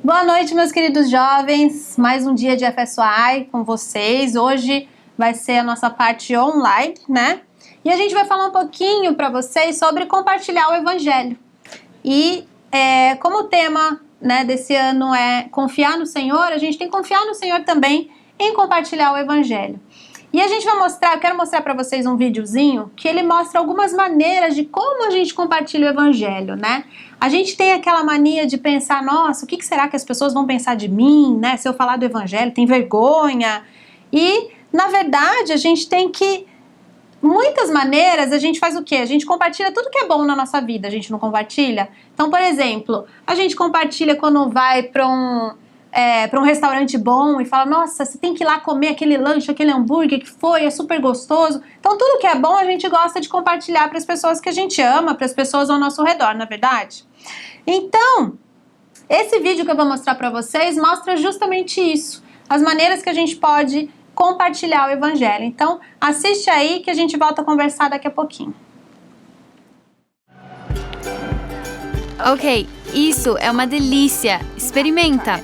Boa noite, meus queridos jovens. Mais um dia de FSOI com vocês. Hoje vai ser a nossa parte online, né? E a gente vai falar um pouquinho para vocês sobre compartilhar o Evangelho. E como o tema, né, desse ano é confiar no Senhor, a gente tem que confiar no Senhor também em compartilhar o Evangelho. E a gente vai mostrar, eu quero mostrar para vocês um videozinho que ele mostra algumas maneiras de como a gente compartilha o Evangelho, né? A gente tem aquela mania de pensar, nossa, o que será que as pessoas vão pensar de mim, né? Se eu falar do Evangelho, tem vergonha. E, na verdade, a gente tem que... Muitas maneiras a gente faz o quê? A gente compartilha tudo que é bom na nossa vida, a gente não compartilha? Então, por exemplo, a gente compartilha quando vai para um restaurante bom e fala, nossa, você tem que ir lá comer aquele lanche, aquele hambúrguer que foi, é super gostoso. Então, tudo que é bom a gente gosta de compartilhar para as pessoas que a gente ama, para as pessoas ao nosso redor, não é verdade? Então, esse vídeo que eu vou mostrar para vocês mostra justamente isso, as maneiras que a gente pode compartilhar o Evangelho. Então, assiste aí que a gente volta a conversar daqui a pouquinho. Ok, isso é uma delícia. Experimenta.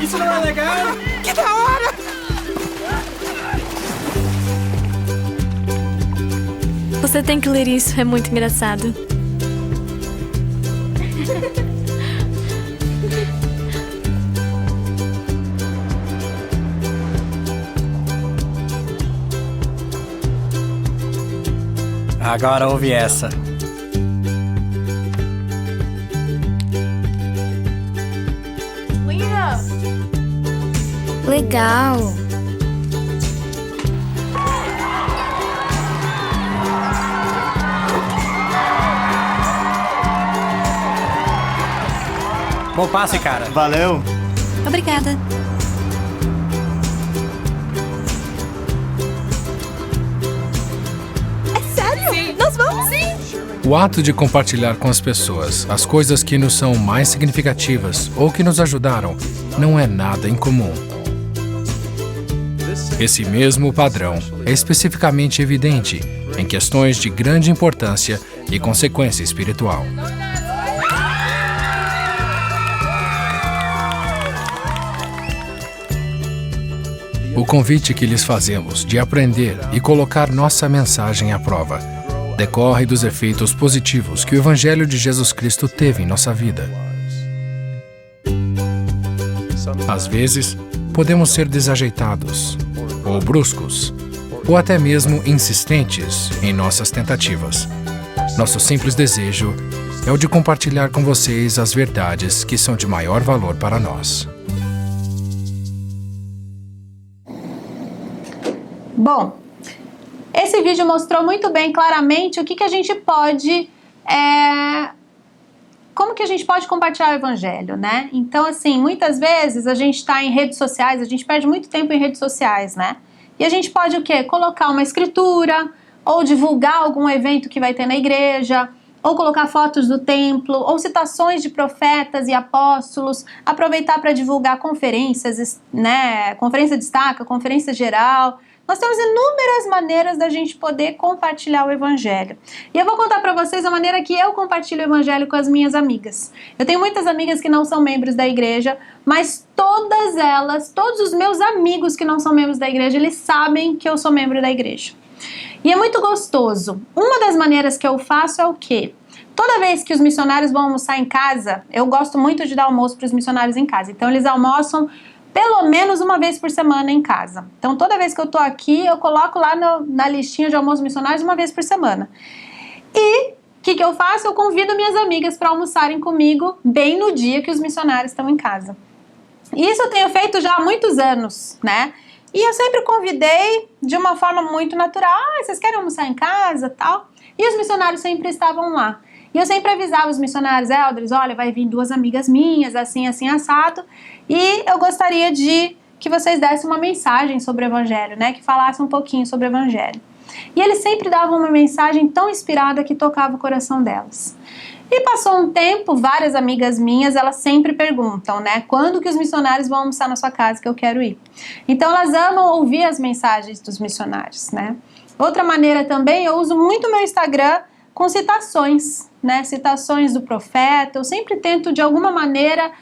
Isso não é legal? Que da hora! Você tem que ler isso, é muito engraçado. Agora ouve essa. Legal. Bom passe, cara. Valeu! Obrigada. O ato de compartilhar com as pessoas as coisas que nos são mais significativas ou que nos ajudaram não é nada incomum. Esse mesmo padrão é especificamente evidente em questões de grande importância e consequência espiritual. O convite que lhes fazemos de aprender e colocar nossa mensagem à prova decorre dos efeitos positivos que o Evangelho de Jesus Cristo teve em nossa vida. Às vezes, podemos ser desajeitados, ou bruscos, ou até mesmo insistentes em nossas tentativas. Nosso simples desejo é o de compartilhar com vocês as verdades que são de maior valor para nós. Bom, esse vídeo mostrou muito bem, claramente, o que a gente pode... como que a gente pode compartilhar o Evangelho, né? Então, assim, muitas vezes a gente está em redes sociais, a gente perde muito tempo em redes sociais, né? E a gente pode o quê? Colocar uma escritura, ou divulgar algum evento que vai ter na igreja, ou colocar fotos do templo, ou citações de profetas e apóstolos, aproveitar para divulgar conferências, né? Conferência destaca, conferência geral. Nós temos inúmeras maneiras da gente poder compartilhar o Evangelho. E eu vou contar para vocês a maneira que eu compartilho o Evangelho com as minhas amigas. Eu tenho muitas amigas que não são membros da igreja, mas todas elas, todos os meus amigos que não são membros da igreja, eles sabem que eu sou membro da igreja. E é muito gostoso. Uma das maneiras que eu faço é o quê? Toda vez que os missionários vão almoçar em casa, eu gosto muito de dar almoço para os missionários em casa. Então eles almoçam pelo menos uma vez por semana em casa. Então, toda vez que eu tô aqui, eu coloco lá na listinha de almoços missionários uma vez por semana. E o que eu faço? Eu convido minhas amigas para almoçarem comigo bem no dia que os missionários estão em casa. Isso eu tenho feito já há muitos anos, né? E eu sempre convidei de uma forma muito natural. Vocês querem almoçar em casa, tal? E os missionários sempre estavam lá. E eu sempre avisava os missionários, elders, olha, vai vir 2 amigas minhas, assim, assim, assado, e eu gostaria de que vocês dessem uma mensagem sobre o Evangelho, né, que falassem um pouquinho sobre o Evangelho. E eles sempre davam uma mensagem tão inspirada que tocava o coração delas. E passou um tempo, várias amigas minhas, elas sempre perguntam, né? Quando que os missionários vão almoçar na sua casa que eu quero ir? Então elas amam ouvir as mensagens dos missionários, né? Outra maneira também, eu uso muito o meu Instagram com citações, né? Citações do profeta. Eu sempre tento, de alguma maneira,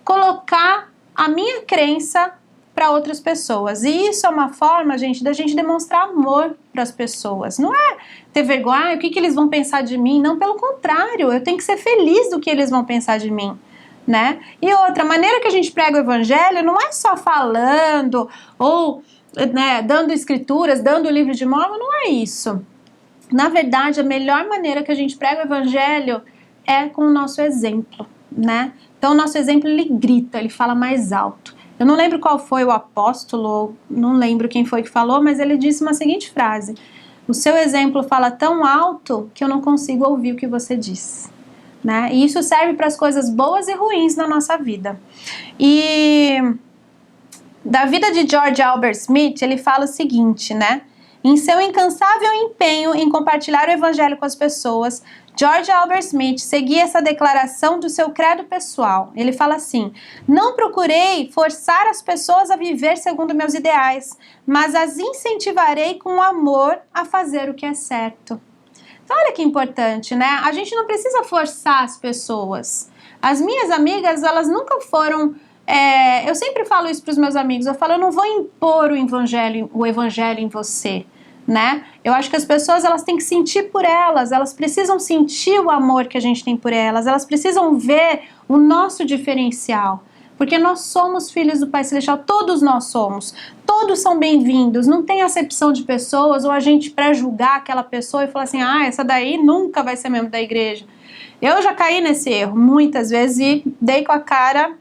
colocar a minha crença para outras pessoas. E isso é uma forma, gente, da gente demonstrar amor para as pessoas. Não é ter vergonha, o que eles vão pensar de mim? Não, pelo contrário, eu tenho que ser feliz do que eles vão pensar de mim, né? E outra maneira que a gente prega o evangelho não é só falando ou, né, dando escrituras, dando o livro de Mórmon, não é isso. Na verdade, a melhor maneira que a gente prega o evangelho é com o nosso exemplo, né? Então, o nosso exemplo, ele grita, ele fala mais alto. Eu não lembro qual foi o apóstolo, não lembro quem foi que falou, mas ele disse uma seguinte frase: o seu exemplo fala tão alto que eu não consigo ouvir o que você diz, né? E isso serve para as coisas boas e ruins na nossa vida. E da vida de George Albert Smith, ele fala o seguinte, né? Em seu incansável empenho em compartilhar o evangelho com as pessoas, George Albert Smith seguia essa declaração do seu credo pessoal. Ele fala assim: não procurei forçar as pessoas a viver segundo meus ideais, mas as incentivarei com amor a fazer o que é certo. Então, olha que importante, né? A gente não precisa forçar as pessoas. As minhas amigas, elas nunca foram... eu sempre falo isso para os meus amigos, eu falo, eu não vou impor o evangelho em você, né? Eu acho que as pessoas, elas têm que sentir por elas precisam sentir o amor que a gente tem por elas precisam ver o nosso diferencial, porque nós somos filhos do Pai Celestial, todos nós somos, todos são bem-vindos, não tem acepção de pessoas, ou a gente pré-julgar aquela pessoa e falar assim, essa daí nunca vai ser membro da igreja. Eu já caí nesse erro muitas vezes e dei com a cara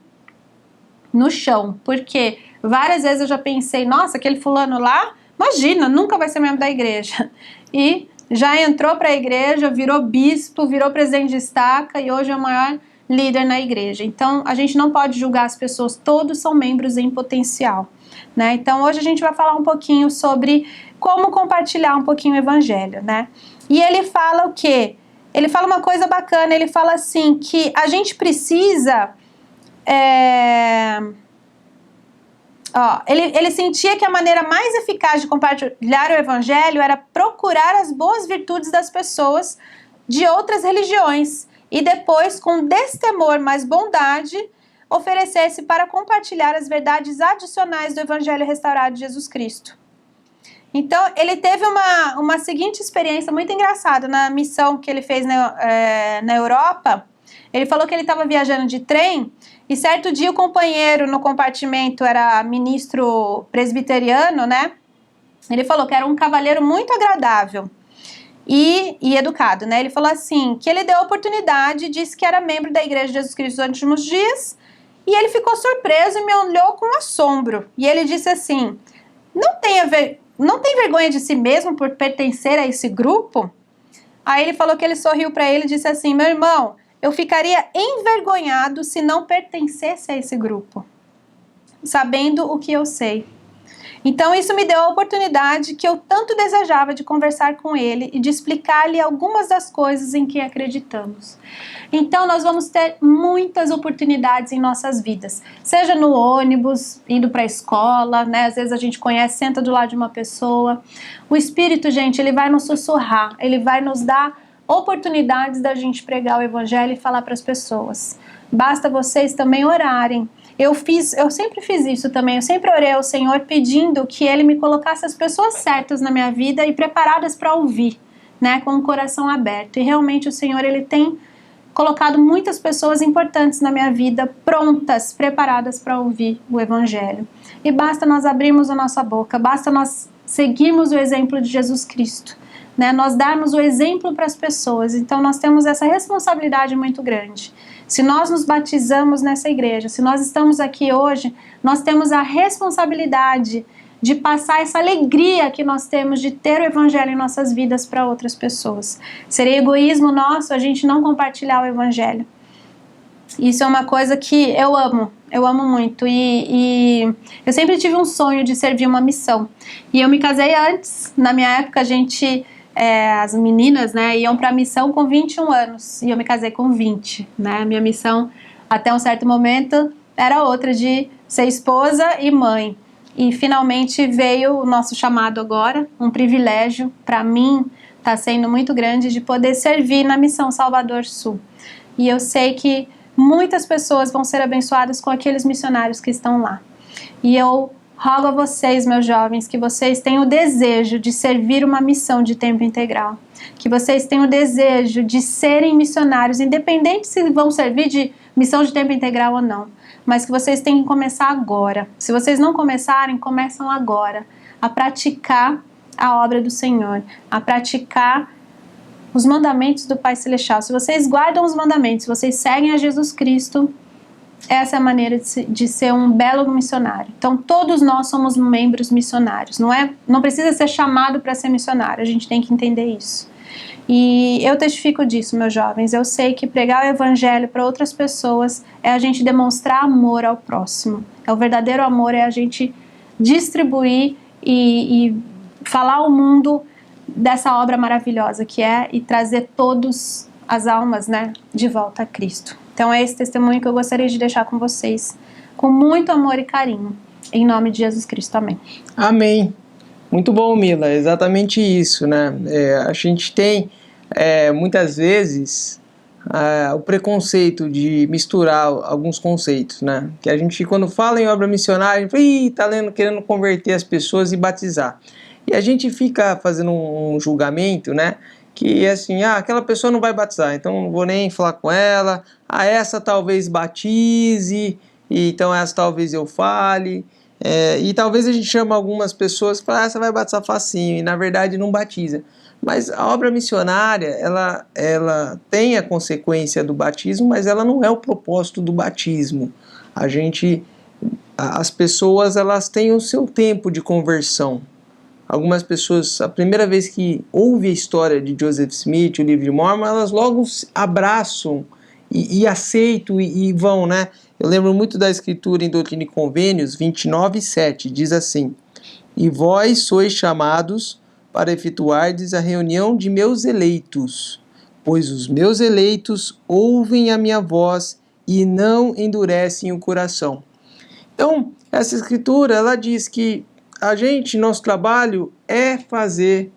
no chão, porque várias vezes eu já pensei, nossa, aquele fulano lá, imagina, nunca vai ser membro da igreja. E já entrou para a igreja, virou bispo, virou presidente de estaca e hoje é o maior líder na igreja. Então, a gente não pode julgar as pessoas, todos são membros em potencial, né? Então, hoje a gente vai falar um pouquinho sobre como compartilhar um pouquinho o evangelho, né? E ele fala o quê? Ele fala uma coisa bacana, ele fala assim, que a gente precisa... Ele sentia que a maneira mais eficaz de compartilhar o evangelho era procurar as boas virtudes das pessoas de outras religiões e depois, com destemor mais bondade, oferecer-se para compartilhar as verdades adicionais do evangelho restaurado de Jesus Cristo. Então, ele teve uma seguinte experiência muito engraçada na missão que ele fez na Europa. Ele falou que ele estava viajando de trem e certo dia o companheiro no compartimento era ministro presbiteriano, né? Ele falou que era um cavalheiro muito agradável e educado, né? Ele falou assim, que ele deu a oportunidade, disse que era membro da Igreja de Jesus Cristo dos Últimos Dias e ele ficou surpreso e me olhou com assombro. E ele disse assim, não tem vergonha de si mesmo por pertencer a esse grupo? Aí ele falou que ele sorriu para ele e disse assim, meu irmão, eu ficaria envergonhado se não pertencesse a esse grupo, sabendo o que eu sei. Então isso me deu a oportunidade que eu tanto desejava de conversar com ele e de explicar-lhe algumas das coisas em que acreditamos. Então nós vamos ter muitas oportunidades em nossas vidas, seja no ônibus, indo para a escola, né? Às vezes a gente conhece, senta do lado de uma pessoa. O Espírito, gente, ele vai nos sussurrar, ele vai nos dar oportunidades da gente pregar o evangelho e falar para as pessoas. Basta vocês também orarem. Eu sempre fiz isso também, eu sempre orei ao Senhor pedindo que Ele me colocasse as pessoas certas na minha vida e preparadas para ouvir, né, com o coração aberto. E realmente o Senhor, Ele tem colocado muitas pessoas importantes na minha vida, prontas, preparadas para ouvir o Evangelho. E basta nós abrirmos a nossa boca, basta nós seguirmos o exemplo de Jesus Cristo, né, nós darmos o exemplo para as pessoas. Então nós temos essa responsabilidade muito grande. Se nós nos batizamos nessa igreja, se nós estamos aqui hoje, nós temos a responsabilidade de passar essa alegria que nós temos de ter o evangelho em nossas vidas para outras pessoas. Seria egoísmo nosso a gente não compartilhar o evangelho. Isso é uma coisa que eu amo muito e eu sempre tive um sonho de servir uma missão. E eu me casei antes, na minha época a gente as meninas, né, iam para a missão com 21 anos e eu me casei com 20, né? Minha missão até um certo momento era outra, de ser esposa e mãe. E finalmente veio o nosso chamado agora, um privilégio para mim, está sendo muito grande, de poder servir na missão Salvador Sul. E eu sei que muitas pessoas vão ser abençoadas com aqueles missionários que estão lá. E eu rogo a vocês, meus jovens, que vocês tenham o desejo de servir uma missão de tempo integral. Que vocês tenham o desejo de serem missionários, independente se vão servir de missão de tempo integral ou não. Mas que vocês têm que começar agora. Se vocês não começarem, começam agora a praticar a obra do Senhor, a praticar os mandamentos do Pai Celestial. Se vocês guardam os mandamentos, se vocês seguem a Jesus Cristo, essa é a maneira de ser um belo missionário. Então, todos nós somos membros missionários. Não precisa ser chamado para ser missionário, a gente tem que entender isso. E eu testifico disso, meus jovens. Eu sei que pregar o evangelho para outras pessoas é a gente demonstrar amor ao próximo. O verdadeiro amor é a gente distribuir e falar ao mundo dessa obra maravilhosa que é, e trazer todas as almas, né, de volta a Cristo. Então é esse testemunho que eu gostaria de deixar com vocês, com muito amor e carinho, em nome de Jesus Cristo. Amém. Amém. Muito bom, Mila, exatamente isso, né? A gente tem muitas vezes o preconceito de misturar alguns conceitos, né? Que a gente, quando fala em obra missionária, a gente fala, tá querendo converter as pessoas e batizar. E a gente fica fazendo um julgamento, né? Que assim, aquela pessoa não vai batizar, então não vou nem falar com ela. Essa talvez batize, e então essa talvez eu fale. E talvez a gente chame algumas pessoas e fala, essa vai batizar facinho, e na verdade não batiza. Mas a obra missionária, ela tem a consequência do batismo, mas ela não é o propósito do batismo. As pessoas, elas têm o seu tempo de conversão. Algumas pessoas, a primeira vez que ouvem a história de Joseph Smith, o livro de Mormon, elas logo abraçam e aceitam e vão, né? Eu lembro muito da escritura em Doutrina e Convênios 29:7, diz assim: E vós sois chamados para efetuardes a reunião de meus eleitos, pois os meus eleitos ouvem a minha voz e não endurecem o coração. Então, essa escritura, ela diz que nosso trabalho é fazer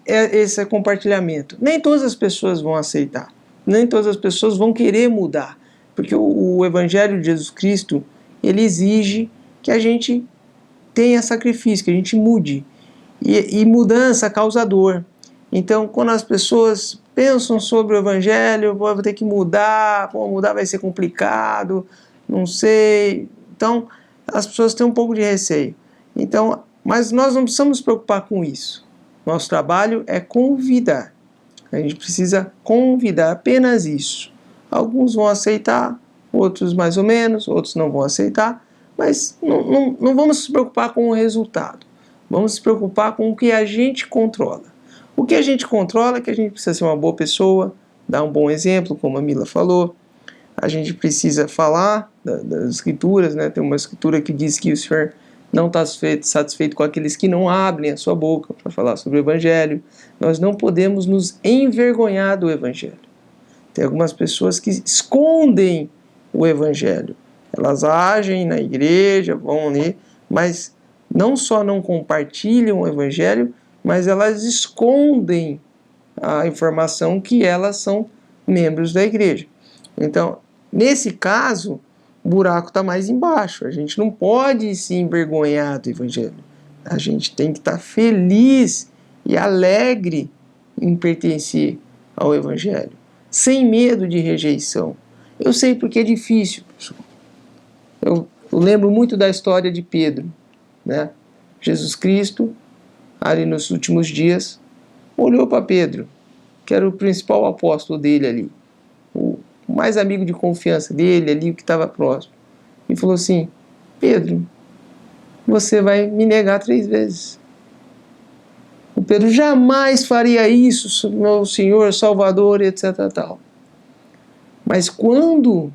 esse compartilhamento. Nem todas as pessoas vão aceitar, nem todas as pessoas vão querer mudar, porque o Evangelho de Jesus Cristo, ele exige que a gente tenha sacrifício, que a gente mude, e mudança causa dor. Então, quando as pessoas pensam sobre o Evangelho, vou ter que mudar, mudar vai ser complicado, não sei. Então, as pessoas têm um pouco de receio. Então, mas nós não precisamos nos preocupar com isso. Nosso trabalho é convidar. A gente precisa convidar, apenas isso. Alguns vão aceitar, outros mais ou menos, outros não vão aceitar, mas não vamos se preocupar com o resultado. Vamos se preocupar com o que a gente controla. O que a gente controla é que a gente precisa ser uma boa pessoa, dar um bom exemplo, como a Mila falou. A gente precisa falar das escrituras, né? Tem uma escritura que diz que o Senhor não está satisfeito com aqueles que não abrem a sua boca para falar sobre o Evangelho. Nós não podemos nos envergonhar do Evangelho. Tem algumas pessoas que escondem o Evangelho. Elas agem na igreja, vão ali, mas não só não compartilham o Evangelho, mas elas escondem a informação que elas são membros da igreja. Então, nesse caso, o buraco está mais embaixo. A gente não pode se envergonhar do Evangelho. A gente tem que estar feliz e alegre em pertencer ao Evangelho, sem medo de rejeição. Eu sei porque é difícil, pessoal. Eu lembro muito da história de Pedro, né? Jesus Cristo, ali nos últimos dias, olhou para Pedro, que era o principal apóstolo dele ali, o mais amigo de confiança dele ali, o que estava próximo, e falou assim: Pedro, você vai me negar 3 vezes. O Pedro jamais faria isso, meu Senhor, Salvador, etc. Tal. Mas quando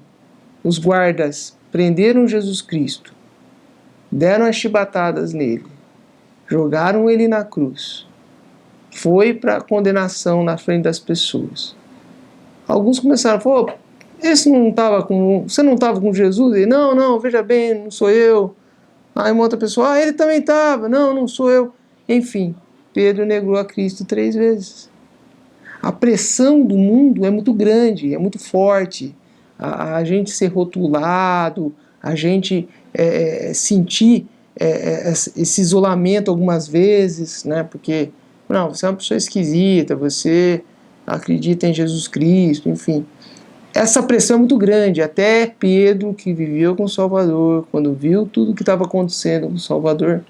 os guardas prenderam Jesus Cristo, deram as chibatadas nele, jogaram ele na cruz, foi para condenação na frente das pessoas. Alguns começaram a falar, você não estava com Jesus? Ele, não, veja bem, não sou eu. Aí uma outra pessoa, ele também estava, não sou eu. Enfim, Pedro negou a Cristo 3 vezes. A pressão do mundo é muito grande, é muito forte. A gente ser rotulado, a gente sentir esse isolamento algumas vezes, né? Porque, não, você é uma pessoa esquisita, você acredita em Jesus Cristo, enfim. Essa pressão é muito grande. Até Pedro, que viveu com o Salvador, quando viu tudo o que estava acontecendo com o Salvador,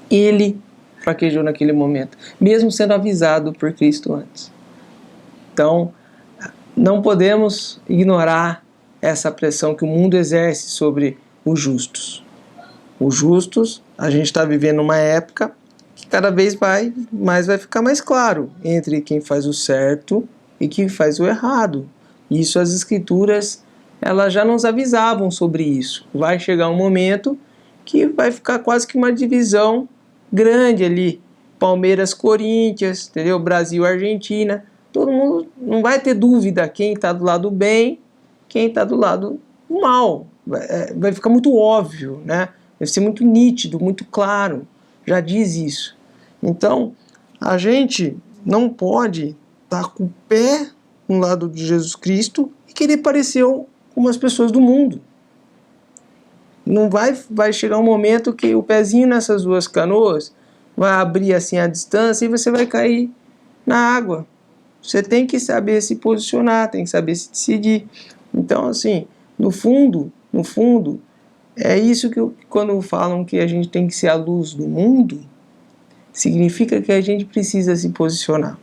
ele fraquejou naquele momento, mesmo sendo avisado por Cristo antes. Então, não podemos ignorar essa pressão que o mundo exerce sobre os justos. Os justos, a gente está vivendo uma época que cada vez mais vai ficar mais claro entre quem faz o certo e quem faz o errado. Isso as Escrituras, elas já nos avisavam sobre isso. Vai chegar um momento que vai ficar quase que uma divisão grande ali. Palmeiras, Corinthians, entendeu? Brasil, Argentina. Todo mundo não vai ter dúvida quem está do lado bem, quem está do lado do mal. Vai ficar muito óbvio, né? Vai ser muito nítido, muito claro. Já diz isso. Então, a gente não pode estar com o pé no lado de Jesus Cristo e querer parecer como as pessoas do mundo. Não vai chegar um momento que o pezinho nessas duas canoas vai abrir assim a distância e você vai cair na água. Você tem que saber se posicionar, tem que saber se decidir. Então, assim, no fundo, é isso que quando falam que a gente tem que ser a luz do mundo, significa que a gente precisa se posicionar.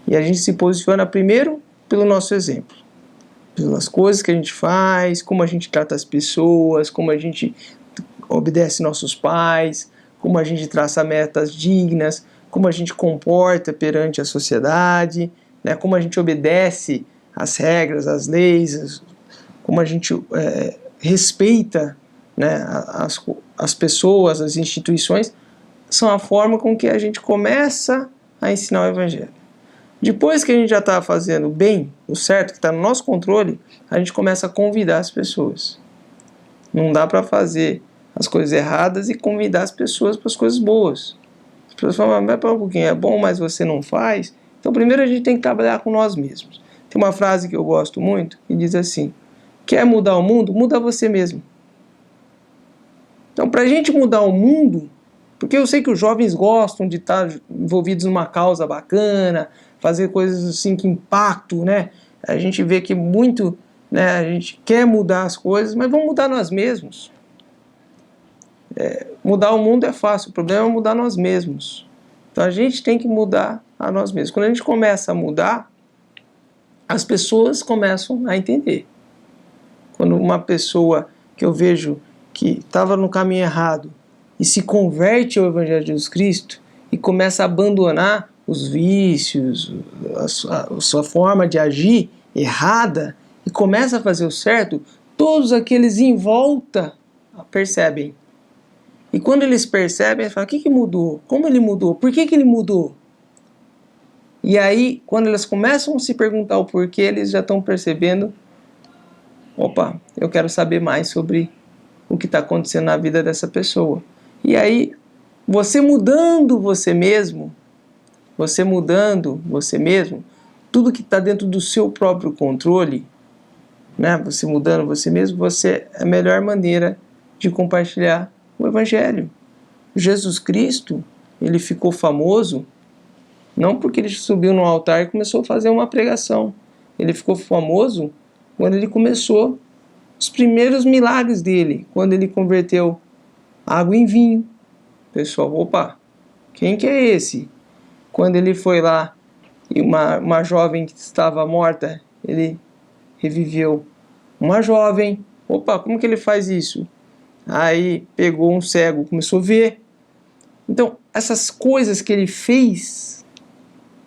E a gente se posiciona primeiro pelo nosso exemplo, pelas coisas que a gente faz, como a gente trata as pessoas, como a gente obedece nossos pais, como a gente traça metas dignas, como a gente comporta perante a sociedade, né, como a gente obedece às regras, às leis, como a gente respeita, né, as pessoas, as instituições, são a forma com que a gente começa a ensinar o Evangelho. Depois que a gente já está fazendo bem, o certo, que está no nosso controle, a gente começa a convidar as pessoas. Não dá para fazer as coisas erradas e convidar as pessoas para as coisas boas. As pessoas falam, mas para um pouquinho, é bom, mas você não faz. Então primeiro a gente tem que trabalhar com nós mesmos. Tem uma frase que eu gosto muito, que diz assim, quer mudar o mundo? Muda você mesmo. Então para a gente mudar o mundo, porque eu sei que os jovens gostam de estar envolvidos numa causa bacana, fazer coisas assim que impactam, né? A gente vê que muito, né, a gente quer mudar as coisas, mas vamos mudar nós mesmos. Mudar o mundo é fácil, o problema é mudar nós mesmos. Então a gente tem que mudar a nós mesmos. Quando a gente começa a mudar, as pessoas começam a entender. Quando uma pessoa que eu vejo que estava no caminho errado e se converte ao Evangelho de Jesus Cristo e começa a abandonar os vícios, a sua forma de agir errada e começa a fazer o certo, todos aqueles em volta percebem. E quando eles percebem, eles falam, o que mudou? Como ele mudou? Por que ele mudou? E aí, quando eles começam a se perguntar o porquê, eles já estão percebendo, opa, eu quero saber mais sobre o que está acontecendo na vida dessa pessoa. E aí, você mudando você mesmo, tudo que está dentro do seu próprio controle, né? Você mudando você mesmo, você é a melhor maneira de compartilhar o Evangelho. Jesus Cristo, ele ficou famoso não porque ele subiu no altar e começou a fazer uma pregação. Ele ficou famoso quando ele começou os primeiros milagres dele, quando ele converteu água em vinho. Pessoal, opa, quem que é esse? Quando ele foi lá e uma jovem que estava morta, ele reviveu uma jovem. Opa, como que ele faz isso? Aí pegou um cego, começou a ver. Então, essas coisas que ele fez,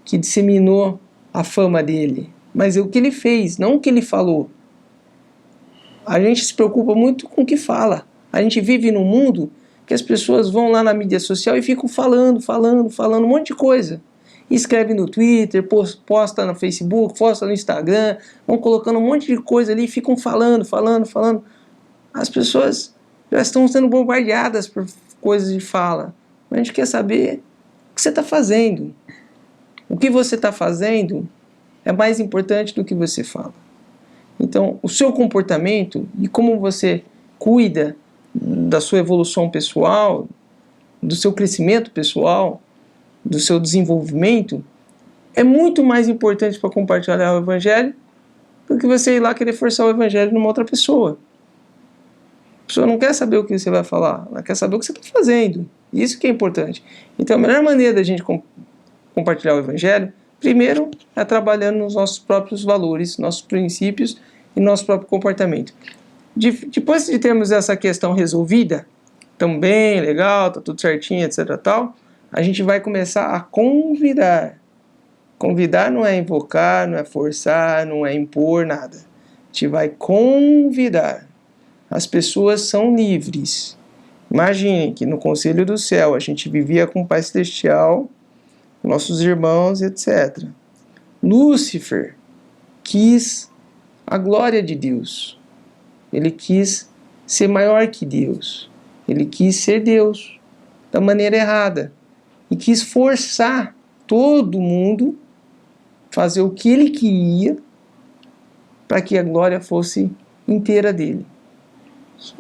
que disseminou a fama dele. Mas é o que ele fez, não o que ele falou. A gente se preocupa muito com o que fala. A gente vive num mundo que as pessoas vão lá na mídia social e ficam falando um monte de coisa. escreve no Twitter, posta no Facebook, posta no Instagram, vão colocando um monte de coisa ali, ficam falando. As pessoas já estão sendo bombardeadas por coisas de fala. Mas a gente quer saber o que você está fazendo. O que você está fazendo é mais importante do que você fala. Então, o seu comportamento e como você cuida da sua evolução pessoal, do seu crescimento pessoal, do seu desenvolvimento, é muito mais importante para compartilhar o Evangelho do que você ir lá querer forçar o Evangelho numa outra pessoa. A pessoa não quer saber o que você vai falar, ela quer saber o que você está fazendo. Isso que é importante. Então, a melhor maneira da gente compartilhar o Evangelho, primeiro, é trabalhando nos nossos próprios valores, nossos princípios e nosso próprio comportamento. Depois de termos essa questão resolvida, tão bem, legal, tá tudo certinho, etc. tal, a gente vai começar a convidar. Convidar não é invocar, não é forçar, não é impor nada. A gente vai convidar. As pessoas são livres. Imaginem que no Conselho do Céu a gente vivia com o Pai Celestial, nossos irmãos, etc. Lúcifer quis a glória de Deus. Ele quis ser maior que Deus. Ele quis ser Deus da maneira errada. E quis forçar todo mundo a fazer o que ele queria para que a glória fosse inteira dele.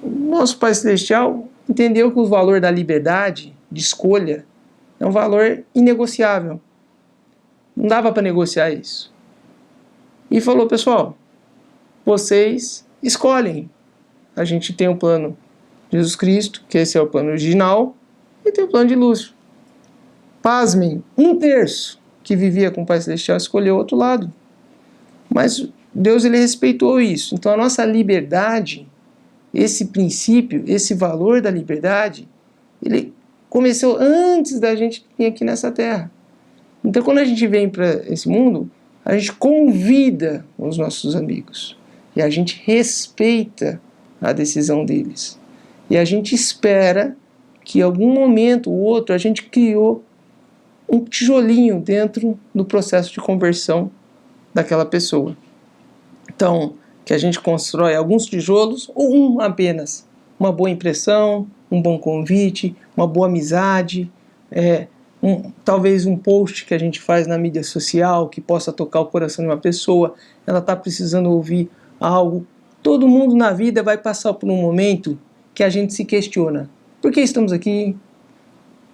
O nosso Pai Celestial entendeu que o valor da liberdade de escolha é um valor inegociável. Não dava para negociar isso. E falou, pessoal, vocês escolhem. A gente tem o plano de Jesus Cristo, que esse é o plano original, e tem o plano de Lúcifer. Pasmem, 1/3 que vivia com o Pai Celestial escolheu o outro lado. Mas Deus, ele respeitou isso. Então a nossa liberdade, esse princípio, esse valor da liberdade, ele começou antes da gente vir aqui nessa terra. Então quando a gente vem para esse mundo, a gente convida os nossos amigos. E a gente respeita a decisão deles. E a gente espera que em algum momento ou outro a gente criou um tijolinho dentro do processo de conversão daquela pessoa. Então, que a gente constrói alguns tijolos ou um apenas. Uma boa impressão, um bom convite, uma boa amizade, talvez um post que a gente faz na mídia social que possa tocar o coração de uma pessoa, ela está precisando ouvir algo. Todo mundo na vida vai passar por um momento que a gente se questiona. Por que estamos aqui?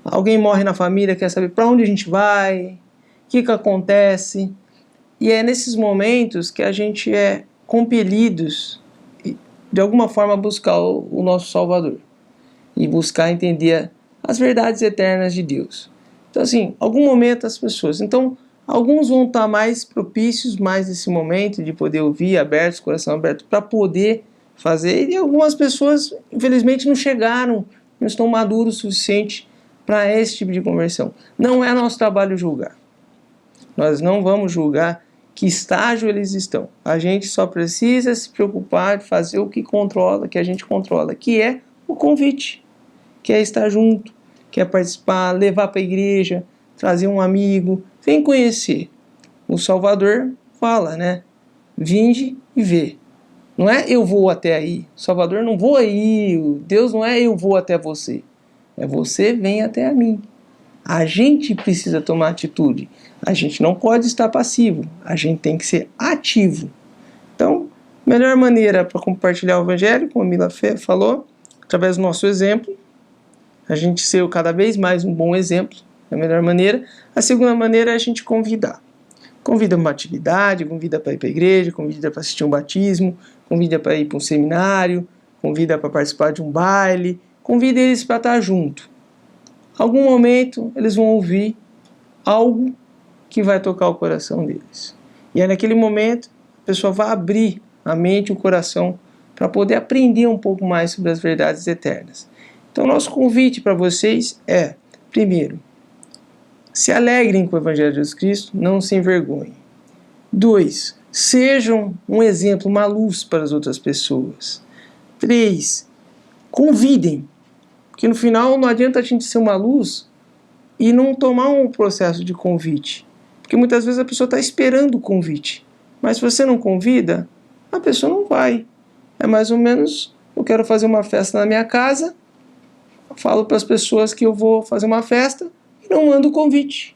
Alguém morre na família, quer saber para onde a gente vai? O que acontece? E é nesses momentos que a gente é compelidos, de alguma forma, a buscar o nosso Salvador. E buscar entender as verdades eternas de Deus. Então, assim, algum momento as pessoas... Então, alguns vão estar mais propícios, mais nesse momento de poder ouvir, abertos, coração aberto, para poder fazer. E algumas pessoas, infelizmente, não chegaram, não estão maduros o suficiente para esse tipo de conversão. Não é nosso trabalho julgar. Nós não vamos julgar que estágio eles estão. A gente só precisa se preocupar de fazer o que controla, que a gente controla, que é o convite, que é estar junto, que é participar, levar para a igreja, trazer um amigo, vem conhecer. O Salvador fala, né? Vinde e vê. Não é eu vou até aí. O Salvador não vou aí. Deus não é eu vou até você. É você vem até a mim. A gente precisa tomar atitude. A gente não pode estar passivo. A gente tem que ser ativo. Então, a melhor maneira para compartilhar o Evangelho, como a Mila falou, através do nosso exemplo, a gente ser cada vez mais um bom exemplo, é a melhor maneira. A segunda maneira é a gente convidar. Convida para uma atividade, convida para ir para a igreja, convida para assistir um batismo, convida para ir para um seminário, convida para participar de um baile, convida eles para estar junto. Algum momento eles vão ouvir algo que vai tocar o coração deles. E é naquele momento a pessoa vai abrir a mente e o coração para poder aprender um pouco mais sobre as verdades eternas. Então, nosso convite para vocês é, primeiro, se alegrem com o Evangelho de Jesus Cristo, não se envergonhem. 2, sejam um exemplo, uma luz para as outras pessoas. 3, convidem. Porque no final não adianta a gente ser uma luz e não tomar um processo de convite. Porque muitas vezes a pessoa está esperando o convite. Mas se você não convida, a pessoa não vai. É mais ou menos, eu quero fazer uma festa na minha casa, falo para as pessoas que eu vou fazer uma festa e não mando o convite.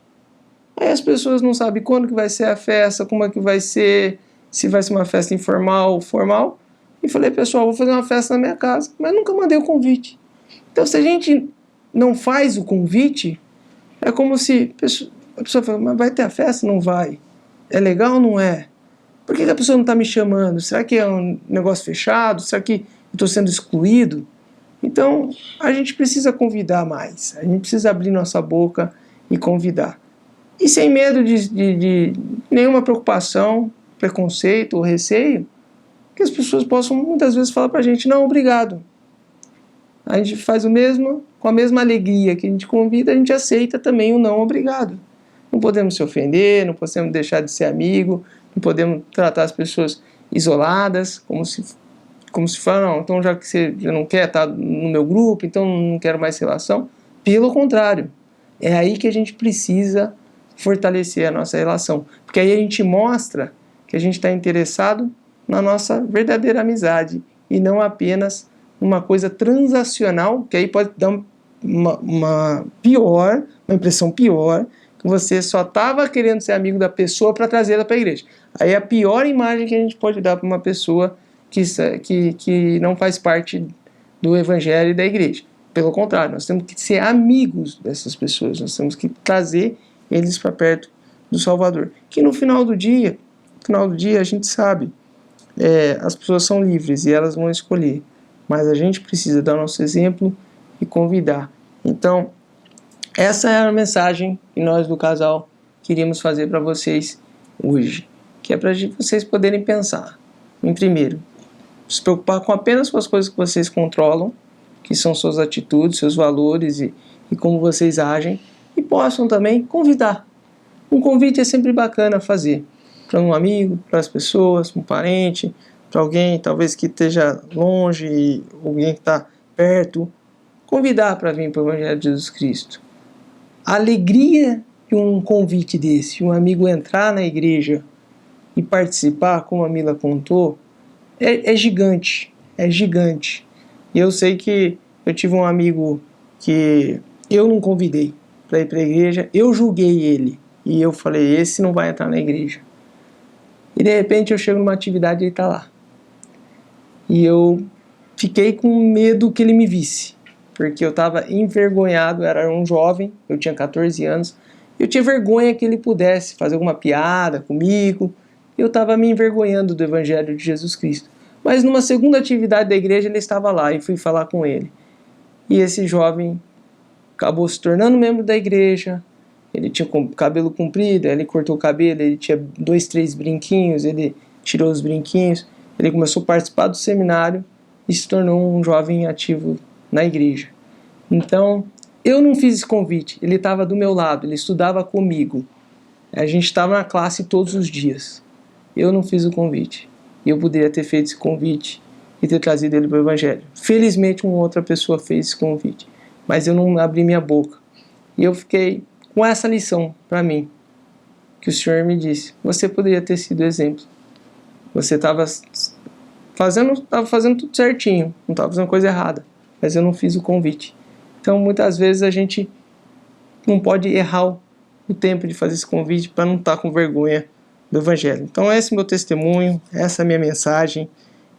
Aí as pessoas não sabem quando que vai ser a festa, como é que vai ser, se vai ser uma festa informal ou formal. E falei, pessoal, vou fazer uma festa na minha casa, mas nunca mandei o convite. Então, se a gente não faz o convite, é como se a pessoa fala, mas vai ter a festa? Não vai. É legal ou não é? Por que a pessoa não está me chamando? Será que é um negócio fechado? Será que eu estou sendo excluído? Então, a gente precisa convidar mais. A gente precisa abrir nossa boca e convidar. E sem medo de nenhuma preocupação, preconceito ou receio, que as pessoas possam muitas vezes falar para a gente, não, obrigado. A gente faz o mesmo, com a mesma alegria que a gente convida, a gente aceita também o não obrigado. Não podemos se ofender, não podemos deixar de ser amigo, não podemos tratar as pessoas isoladas, como se fala, não, então já que você não quer estar no meu grupo, então não quero mais relação. Pelo contrário, é aí que a gente precisa fortalecer a nossa relação, porque aí a gente mostra que a gente está interessado na nossa verdadeira amizade e não apenas uma coisa transacional, que aí pode dar uma impressão pior, que você só estava querendo ser amigo da pessoa para trazê-la para a igreja. Aí é a pior imagem que a gente pode dar para uma pessoa que não faz parte do evangelho e da igreja. Pelo contrário, nós temos que ser amigos dessas pessoas, nós temos que trazer eles para perto do Salvador. Que no final do dia a gente sabe, as pessoas são livres e elas vão escolher, mas a gente precisa dar nosso exemplo e convidar. Então, essa é a mensagem que nós do casal queríamos fazer para vocês hoje, que é para vocês poderem pensar, em primeiro, se preocupar apenas com as coisas que vocês controlam, que são suas atitudes, seus valores e como vocês agem, e possam também convidar. Um convite é sempre bacana fazer, para um amigo, para as pessoas, um parente, para alguém talvez que esteja longe, alguém que está perto, convidar para vir para o Evangelho de Jesus Cristo. A alegria de um convite desse, um amigo entrar na igreja e participar, como a Mila contou, é gigante, é gigante. E eu sei que eu tive um amigo que eu não convidei para ir para a igreja, eu julguei ele, e eu falei, esse não vai entrar na igreja. E de repente eu chego numa atividade e ele está lá. E eu fiquei com medo que ele me visse, porque eu estava envergonhado, eu era um jovem, eu tinha 14 anos, eu tinha vergonha que ele pudesse fazer alguma piada comigo, eu estava me envergonhando do Evangelho de Jesus Cristo. Mas numa segunda atividade da igreja ele estava lá e fui falar com ele. E esse jovem acabou se tornando membro da igreja, ele tinha cabelo comprido, ele cortou o cabelo, ele tinha 2, 3 brinquinhos, ele tirou os brinquinhos, ele começou a participar do seminário e se tornou um jovem ativo na igreja. Então, eu não fiz esse convite, ele estava do meu lado, ele estudava comigo, a gente estava na classe todos os dias. Eu não fiz o convite, eu poderia ter feito esse convite e ter trazido ele para o Evangelho. Felizmente, uma outra pessoa fez esse convite, mas eu não abri minha boca. E eu fiquei com essa lição para mim, que o Senhor me disse, você poderia ter sido exemplo. Você estava fazendo tudo certinho, não estava fazendo coisa errada, mas eu não fiz o convite. Então, muitas vezes a gente não pode errar o tempo de fazer esse convite para não estar com vergonha do Evangelho. Então, esse é o meu testemunho, essa é a minha mensagem,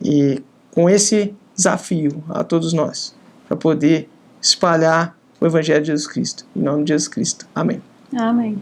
e com esse desafio a todos nós, para poder espalhar o Evangelho de Jesus Cristo. Em nome de Jesus Cristo. Amém. Amém.